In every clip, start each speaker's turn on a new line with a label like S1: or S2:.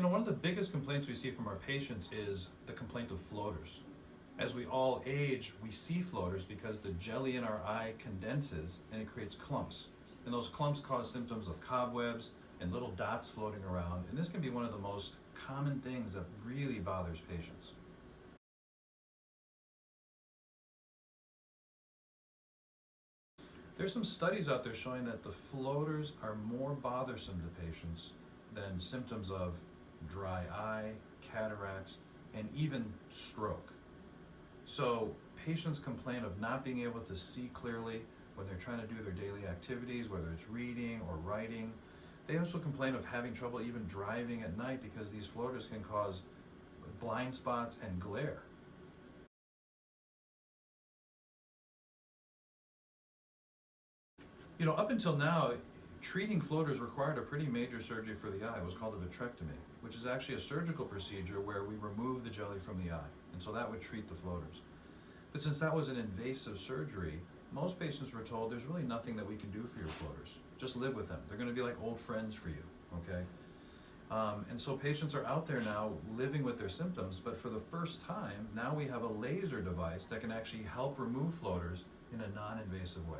S1: One of the biggest complaints we see from our patients is the complaint of floaters. As we all age, we see floaters because the jelly in our eye condenses and it creates clumps. And those clumps cause symptoms of cobwebs and little dots floating around. And this can be one of the most common things that really bothers patients. There's some studies out there showing that the floaters are more bothersome to patients than symptoms of dry eye, cataracts, and even stroke. So patients complain of not being able to see clearly when they're trying to do their daily activities, whether it's reading or writing. They also complain of having trouble even driving at night because these floaters can cause blind spots and glare. Up until now, treating floaters required a pretty major surgery for the eye. It was called a vitrectomy, which is actually a surgical procedure where we remove the jelly from the eye. And so that would treat the floaters. But since that was an invasive surgery, most patients were told there's really nothing that we can do for your floaters. Just live with them. They're going to be like old friends for you, okay? And so patients are out there now living with their symptoms, but for the first time, now we have a laser device that can actually help remove floaters in a non-invasive way.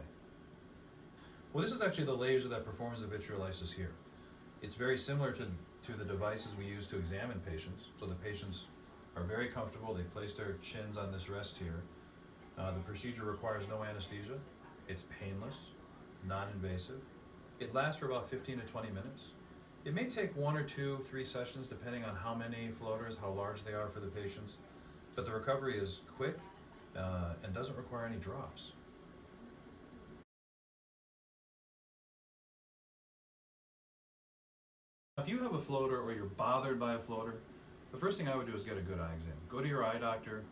S1: Well, this is actually the laser that performs the vitreolysis here. It's very similar to the devices we use to examine patients. So the patients are very comfortable. They place their chins on this rest here. The procedure requires no anesthesia. It's painless, non-invasive. It lasts for about 15 to 20 minutes. It may take 1 or 2, 3 sessions depending on how many floaters, how large they are for the patients. But the recovery is quick and doesn't require any drops. If you have a floater or you're bothered by a floater, the first thing I would do is get a good eye exam. Go to your eye doctor,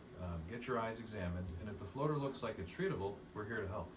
S1: get your eyes examined, and if the floater looks like it's treatable, we're here to help.